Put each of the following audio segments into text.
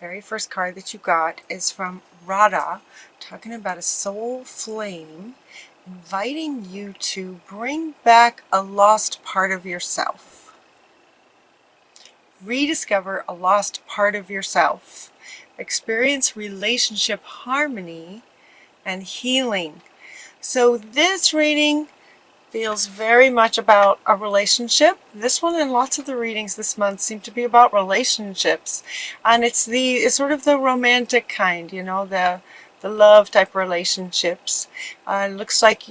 very first card that you got is from Radha, talking about a soul flame, inviting you to bring back a lost part of yourself. Rediscover a lost part of yourself. Experience relationship harmony and healing. So this reading feels very much about a relationship. This one and lots of the readings this month seem to be about relationships, and it's sort of the romantic kind, you know, the love type relationships. Looks like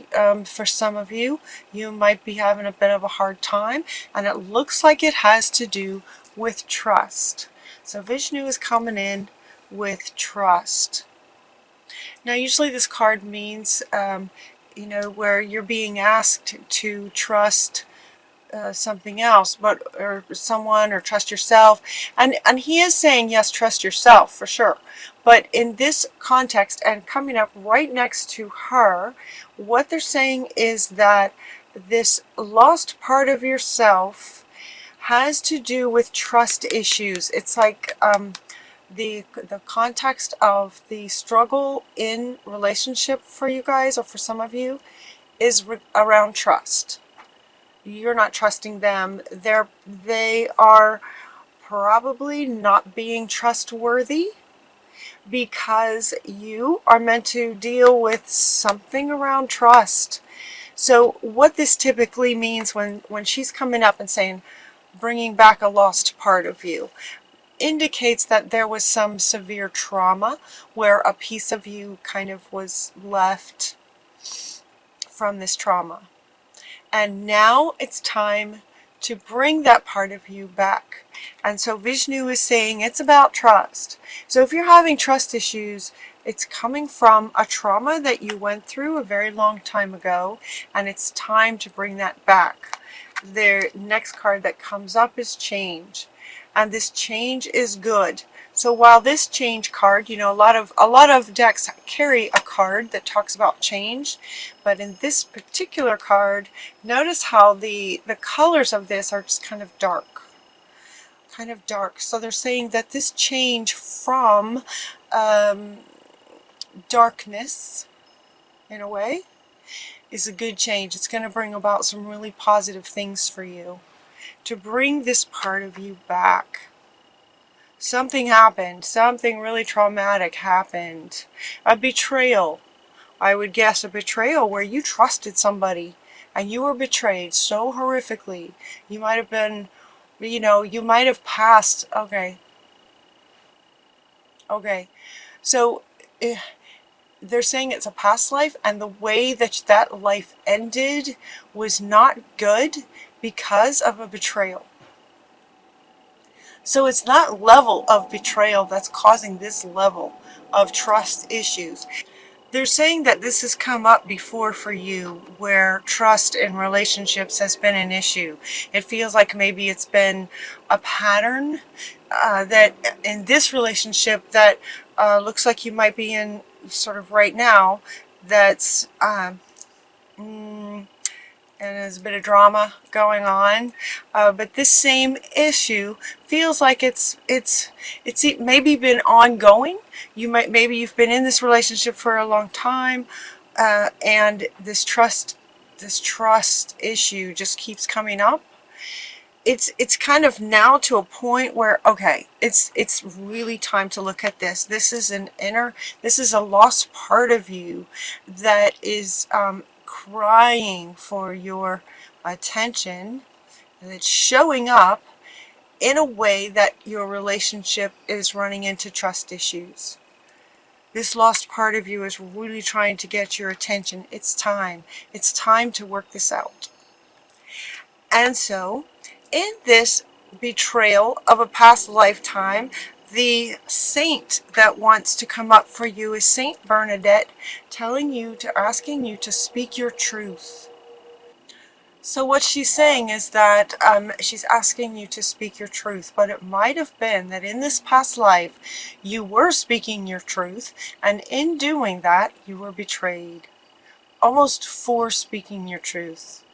for some of you, you might be having a bit of a hard time, and it looks like it has to do with trust. So Vishnu is coming in with trust. Now, usually this card means, you know, where you're being asked to trust something else, or someone, or trust yourself. And he is saying, yes, trust yourself for sure. But in this context, and coming up right next to her, what they're saying is that this lost part of yourself has to do with trust issues. It's like the context of the struggle in relationship for you guys, or for some of you, is around trust. You're not trusting them. They are probably not being trustworthy, because you are meant to deal with something around trust. So what this typically means when she's coming up and saying bringing back a lost part of you, indicates that there was some severe trauma where a piece of you kind of was left from this trauma. And now it's time to bring that part of you back. And so Vishnu is saying it's about trust. So if you're having trust issues, it's coming from a trauma that you went through a very long time ago, and it's time to bring that back. The next card that comes up is change. And this change is good. So while this change card, you know, a lot of decks carry a card that talks about change, but in this particular card, notice how the colors of this are just kind of dark. So they're saying that this change from darkness, in a way, is a good change. It's going to bring about some really positive things for you, to bring this part of you back. Something happened. Something really traumatic happened. A betrayal. I would guess a betrayal where you trusted somebody and you were betrayed so horrifically. You might have been, you know, you might have passed. Okay. So they're saying it's a past life, and the way that that life ended was not good because of a betrayal. So it's that level of betrayal that's causing this level of trust issues. They're saying that this has come up before for you, where trust in relationships has been an issue. It feels like maybe it's been a pattern that in this relationship that looks like you might be in sort of right now, that's and there's a bit of drama going on, but this same issue feels like it's maybe been ongoing. Maybe you've been in this relationship for a long time, and this trust issue just keeps coming up. It's kind of now to a point where, okay, it's really time to look at this. This is a lost part of you that is crying for your attention, and it's showing up in a way that your relationship is running into trust issues. This lost part of you is really trying to get your attention. It's time. It's time to work this out. And so, in this betrayal of a past lifetime, the saint that wants to come up for you is Saint Bernadette, asking you to speak your truth. So what she's saying is that she's asking you to speak your truth, but it might have been that in this past life you were speaking your truth, and in doing that you were betrayed, almost for speaking your truth.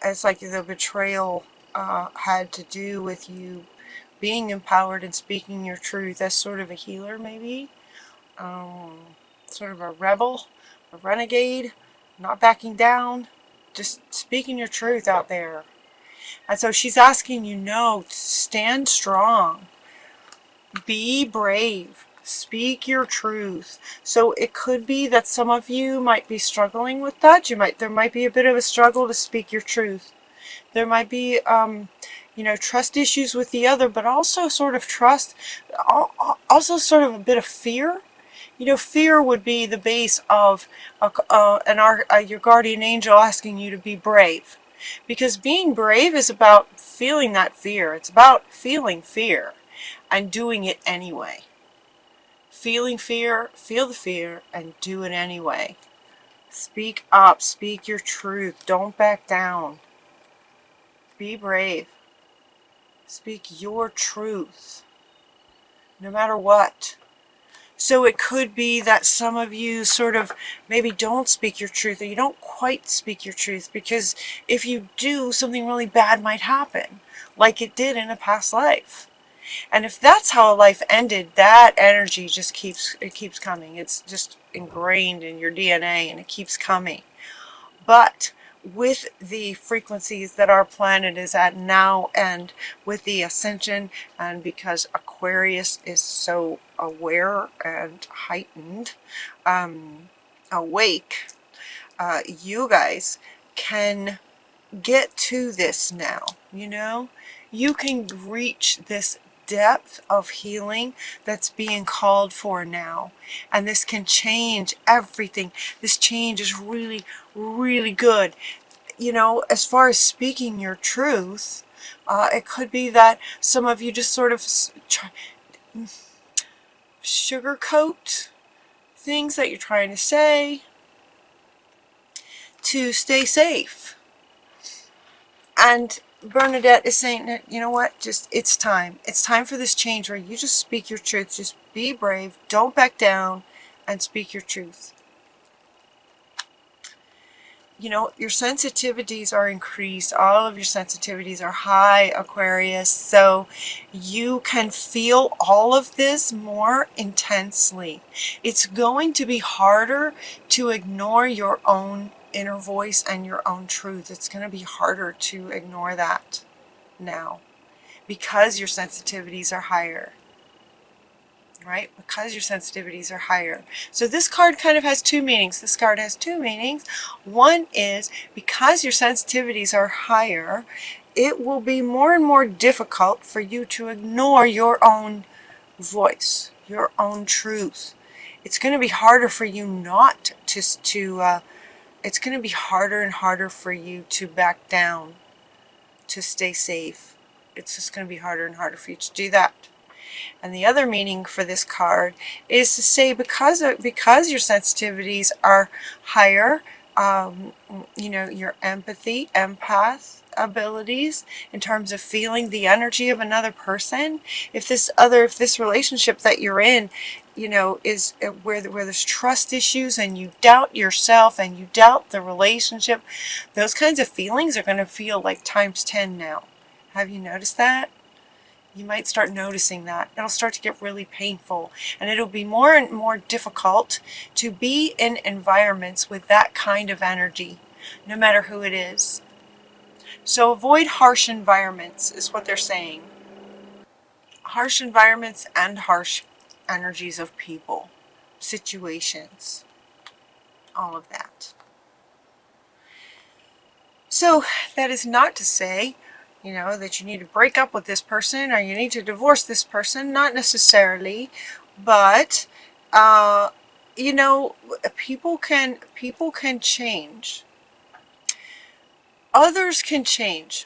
It's like the betrayal had to do with you being empowered and speaking your truth as sort of a healer, maybe. Sort of a rebel, a renegade, not backing down, just speaking your truth out there. And so she's asking you, no, stand strong, be brave, speak your truth. So it could be that some of you might be struggling with that. There might be a bit of a struggle to speak your truth. There might be, trust issues with the other, but also sort of trust, also sort of a bit of fear. Fear would be the base of your guardian angel asking you to be brave. Because being brave is about feeling that fear. It's about feeling fear and doing it anyway. Feeling fear, feel the fear, and do it anyway. Speak up, speak your truth. Don't back down. Be brave. Speak your truth, no matter what. So it could be that some of you sort of maybe don't speak your truth, or you don't quite speak your truth, because if you do, something really bad might happen, like it did in a past life. And if that's how a life ended, that energy just keeps coming. It's just ingrained in your DNA, and it keeps coming. But with the frequencies that our planet is at now, and with the ascension, and because Aquarius is so aware and heightened, awake, you guys can get to this now. You can reach this depth of healing that's being called for now, and this can change everything. This change is really, really good. As far as speaking your truth, it could be that some of you just sort of sugarcoat things that you're trying to say to stay safe. And Bernadette is saying, you know what, it's time. It's time for this change where you just speak your truth. Just be brave, don't back down, and speak your truth. Your sensitivities are increased. All of your sensitivities are high, Aquarius. So you can feel all of this more intensely. It's going to be harder to ignore your own inner voice and your own truth. It's going to be harder to ignore that now because your sensitivities are higher. Right? Because your sensitivities are higher. So this card kind of has two meanings. This card has two meanings. One is because your sensitivities are higher, it will be more and more difficult for you to ignore your own voice, your own truth. It's going to be harder for you not to it's going to be harder and harder for you to back down, to stay safe. It's just going to be harder and harder for you to do that. And the other meaning for this card is to say because your sensitivities are higher, your empathy, empath abilities in terms of feeling the energy of another person. If this relationship that you're in, is where there's trust issues and you doubt yourself and you doubt the relationship, those kinds of feelings are going to feel like times 10 now. Have you noticed that? You might start noticing that. It'll start to get really painful, and it'll be more and more difficult to be in environments with that kind of energy, no matter who it is. So avoid harsh environments is what they're saying. Harsh environments and harsh energies of people, situations, all of that. So that is not to say that you need to break up with this person or you need to divorce this person, not necessarily, but people can change. Others can change,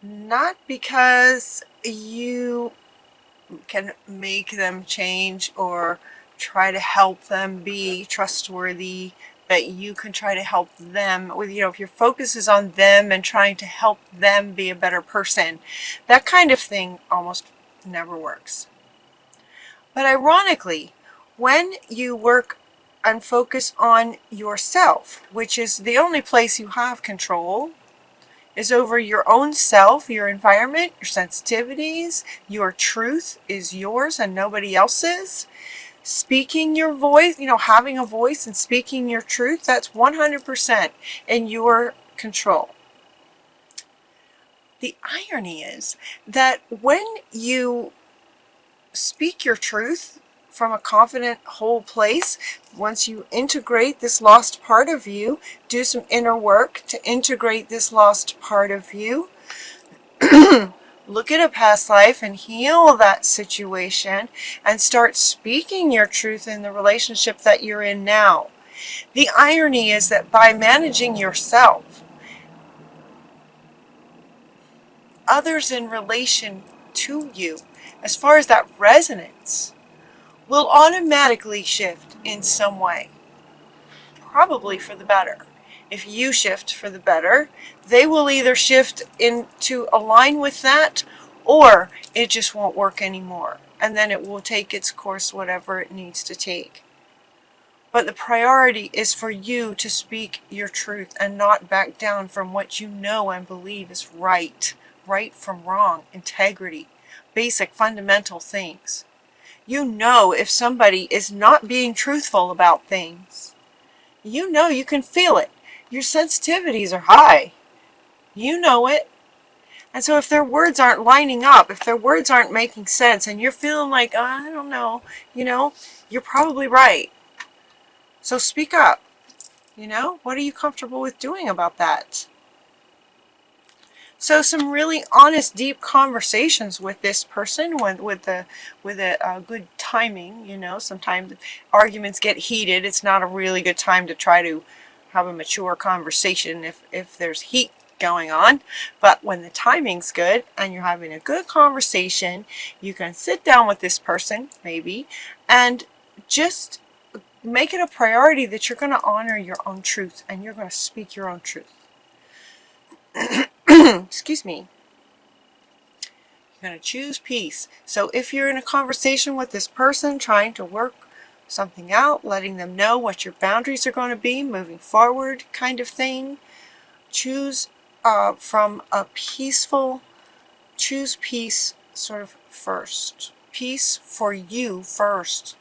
not because you can make them change or try to help them be trustworthy, but you can try to help them with, if your focus is on them and trying to help them be a better person, that kind of thing almost never works. But ironically, when you work and focus on yourself, which is the only place you have control, is over your own self, your environment, your sensitivities. Your truth is yours and nobody else's. Speaking your voice, having a voice and speaking your truth, that's 100% in your control. The irony is that when you speak your truth from a confident, whole place, once you integrate this lost part of you, do some inner work to integrate this lost part of you, look at a past life and heal that situation and start speaking your truth in the relationship that you're in now. The irony is that by managing yourself, others in relation to you, as far as that resonance, will automatically shift in some way, probably for the better. If you shift for the better, they will either shift in to align with that, or it just won't work anymore, and then it will take its course, whatever it needs to take. But the priority is for you to speak your truth and not back down from what you know and believe is right. Right from wrong, integrity, basic fundamental things. You know if somebody is not being truthful about things. You know, you can feel it. Your sensitivities are high. You know it. And so if their words aren't lining up, if their words aren't making sense, and you're feeling like, oh, I don't know, you're probably right. So speak up. What are you comfortable with doing about that? So some really honest, deep conversations with this person, with a good timing. Sometimes arguments get heated. It's not a really good time to try to have a mature conversation if there's heat going on. But when the timing's good and you're having a good conversation, you can sit down with this person, maybe, and just make it a priority that you're going to honor your own truth and you're going to speak your own truth. Excuse me. You're going to choose peace. So if you're in a conversation with this person, trying to work something out, letting them know what your boundaries are going to be moving forward, kind of thing, choose from a peaceful, choose peace sort of first. Peace for you first.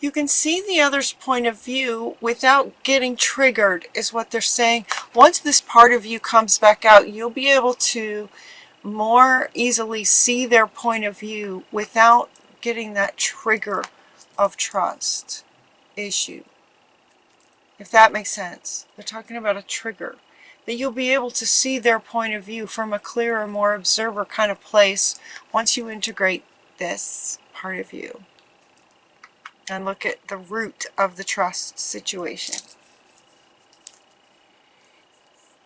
You can see the other's point of view without getting triggered, is what they're saying. Once this part of you comes back out, you'll be able to more easily see their point of view without getting that trigger of trust issue. If that makes sense. They're talking about a trigger. That you'll be able to see their point of view from a clearer, more observer kind of place once you integrate this part of you. And look at the root of the trust situation.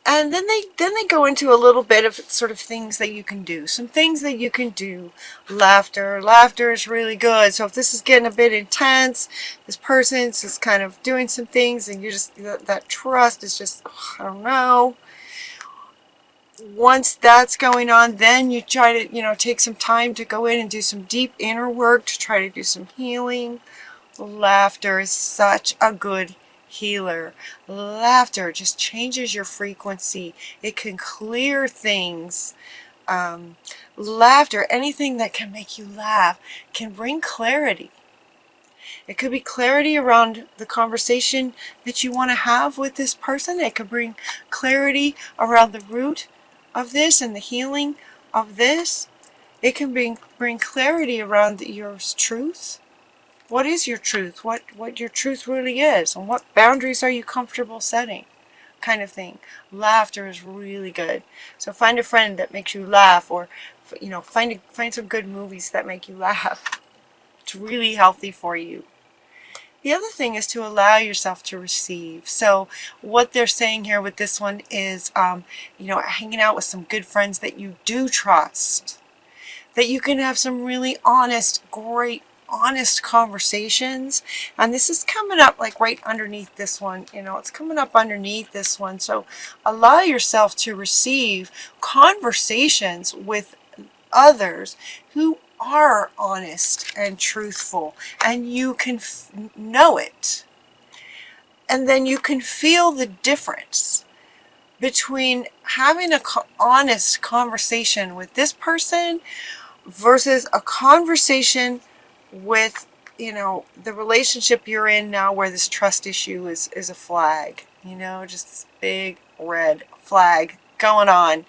And then they go into a little bit of sort of things that you can do. Some things that you can do. Laughter. Laughter is really good. So if this is getting a bit intense, this person's just kind of doing some things and you're just, that trust is just, I don't know. Once that's going on, then you try to, take some time to go in and do some deep inner work to try to do some healing. Laughter is such a good healer. Laughter just changes your frequency. It can clear things. Laughter, anything that can make you laugh, can bring clarity. It could be clarity around the conversation that you want to have with this person. It could bring clarity around the root of this and the healing of this. It can bring clarity around your truth. What is your truth? What your truth really is, and what boundaries are you comfortable setting, kind of thing. Laughter is really good. So find a friend that makes you laugh, or find some good movies that make you laugh. It's really healthy for you. The other thing is to allow yourself to receive. So what they're saying here with this one is, hanging out with some good friends that you do trust, that you can have some really honest conversations. And this is coming up like right underneath this one. It's coming up underneath this one. So allow yourself to receive conversations with others who are honest and truthful, and you can know it, and then you can feel the difference between having a honest conversation with this person versus a conversation with, you know, the relationship you're in now where this trust issue is a flag, you know, just this big red flag going on.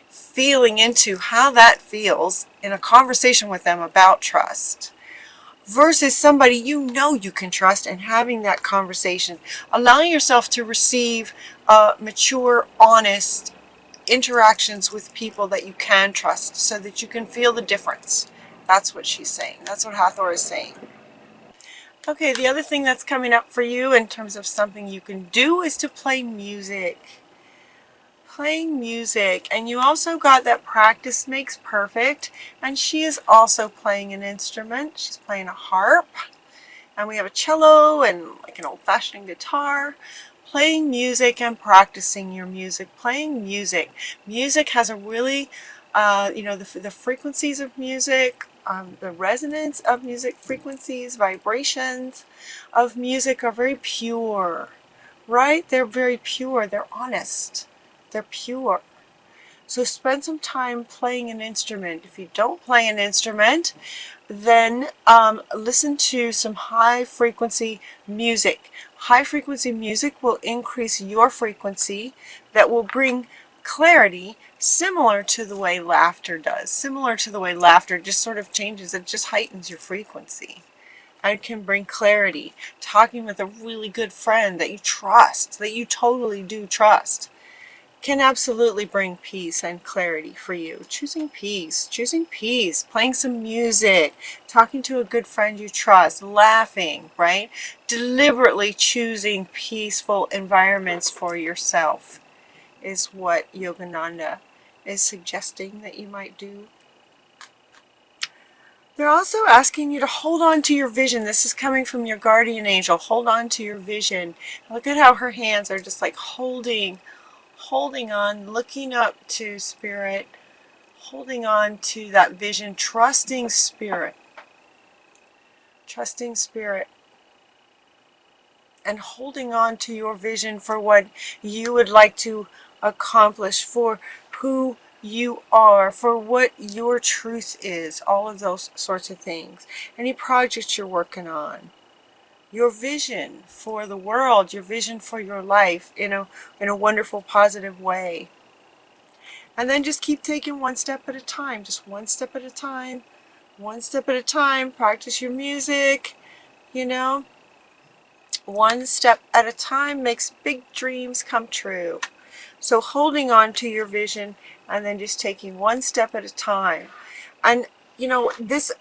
Feeling into how that feels in a conversation with them about trust versus somebody you know you can trust and having that conversation, allowing yourself to receive mature, honest interactions with people that you can trust so that you can feel the difference. That's what she's saying. That's what Hathor is saying. Okay, the other thing that's coming up for you in terms of something you can do is to play music. Playing music. And you also got that practice makes perfect. And she is also playing an instrument. She's playing a harp. And we have a cello and like an old-fashioned guitar. Playing music and practicing your music. Playing music. Music has a really, you know, the frequencies of music, the resonance of music, frequencies, vibrations of music are very pure, right? They're very pure. They're honest. They're pure. So spend some time playing an instrument. If you don't play an instrument, then listen to some high frequency music. High frequency music will increase your frequency that will bring clarity, similar to the way laughter does. Similar to the way laughter just sort of changes. It just heightens your frequency. And can bring clarity. Talking with a really good friend that you trust, that you totally do trust, can absolutely bring peace and clarity for you. Choosing peace, playing some music, talking to a good friend you trust, laughing, right? Deliberately choosing peaceful environments for yourself is what Yogananda is suggesting that you might do. They're also asking you to hold on to your vision. This is coming from your guardian angel. Hold on to your vision. Look at how her hands are just like holding on, looking up to spirit, holding on to that vision, trusting spirit, and holding on to your vision for what you would like to accomplish, for who you are, for what your truth is, all of those sorts of things. Any projects you're working on. Your vision for the world, your vision for your life in a wonderful, positive way. And then just keep taking one step at a time, just one step at a time, one step at a time. Practice your music, you know. One step at a time makes big dreams come true. So holding on to your vision and then just taking one step at a time. And, you know, this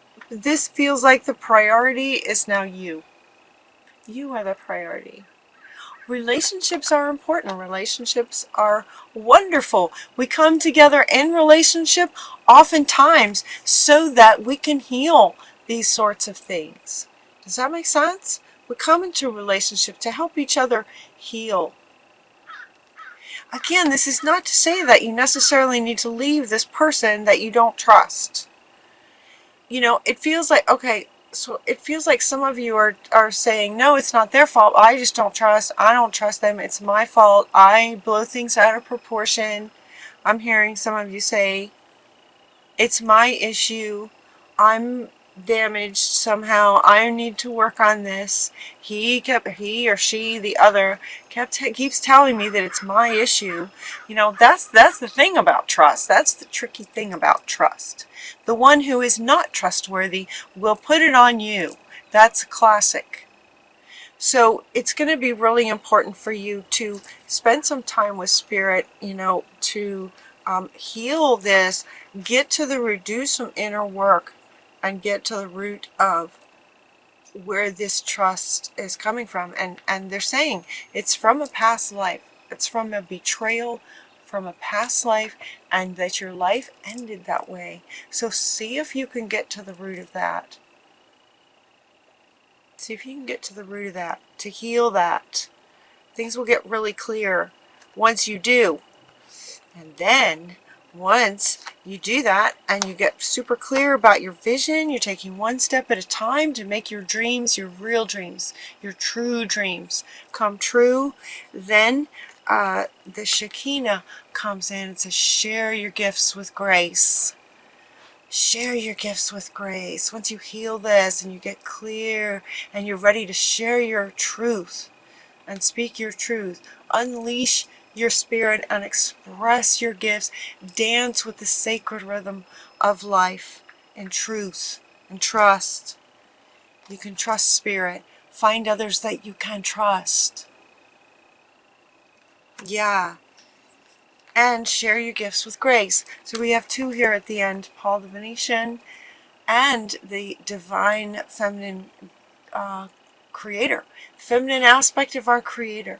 feels like the priority is now you. You are the priority. Relationships are important. Relationships are wonderful. We come together in relationship oftentimes so that we can heal these sorts of things. Does that make sense? We come into a relationship to help each other heal. Again, this is not to say that you necessarily need to leave this person that you don't trust. You know, it feels like, okay, so it feels like some of you are saying, no, it's not their fault. I just don't trust. I don't trust them. It's my fault. I blow things out of proportion. I'm hearing some of you say, it's my issue. I'm damaged somehow. I need to work on this. He or she, the other, keeps telling me that it's my issue. You know, that's the thing about trust. That's the tricky thing about trust. The one who is not trustworthy will put it on you. That's a classic. So it's going to be really important for you to spend some time with spirit, you know, to heal this, get to the root, do some inner work, and get to the root of where this trust is coming from. And they're saying it's from a past life. It's from a betrayal from a past life, and that your life ended that way. So see if you can get to the root of that. See if you can get to the root of that, to heal that. Things will get really clear once you do. And then once you do that and you get super clear about your vision, you're taking one step at a time to make your dreams, your real dreams, your true dreams come true, then the Shekinah comes in and says, share your gifts with grace. Share your gifts with grace. Once you heal this and you get clear and you're ready to share your truth and speak your truth, unleash your spirit and express your gifts, dance with the sacred rhythm of life and truth and trust. You can trust spirit. Find others that you can trust. Yeah. And share your gifts with grace. So we have two here at the end, Paul the Venetian and the divine feminine creator. Feminine aspect of our creator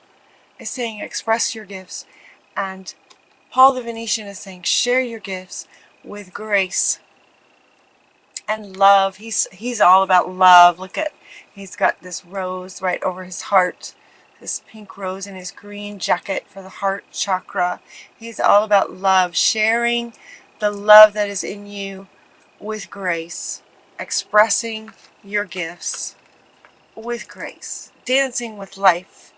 is saying express your gifts. And Paul the Venetian is saying share your gifts with grace and love. He's all about love. Look at, he's got this rose right over his heart. This pink rose in his green jacket for the heart chakra. He's all about love, sharing the love that is in you with grace, expressing your gifts with grace, dancing with life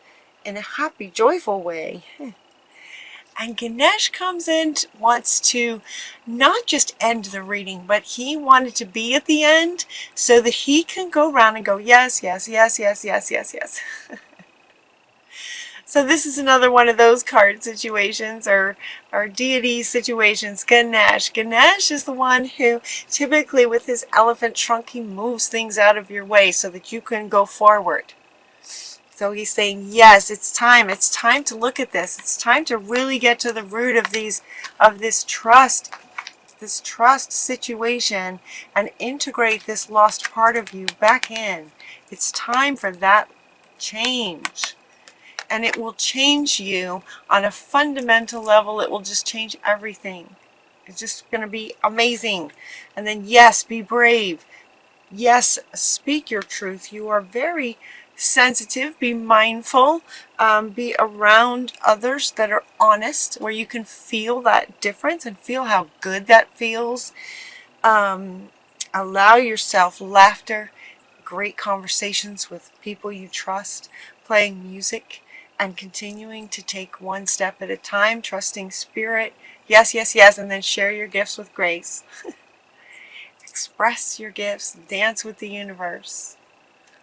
in a happy, joyful way. And Ganesh comes in, wants to not just end the reading, but he wanted to be at the end so that he can go around and go, yes, yes, yes, yes, yes, yes, yes. So this is another one of those card situations or deity situations. Ganesh. Ganesh is the one who typically with his elephant trunk, he moves things out of your way so that you can go forward. So he's saying, yes, it's time. It's time to look at this. It's time to really get to the root of this trust situation and integrate this lost part of you back in. It's time for that change. And it will change you on a fundamental level. It will just change everything. It's just going to be amazing. And then, yes, be brave. Yes, speak your truth. You are very sensitive. Be mindful. Be around others that are honest, where you can feel that difference and feel how good that feels. Allow yourself laughter, great conversations with people you trust, playing music, and continuing to take one step at a time, trusting spirit. Yes, yes, yes, and then share your gifts with grace. Express your gifts, dance with the universe.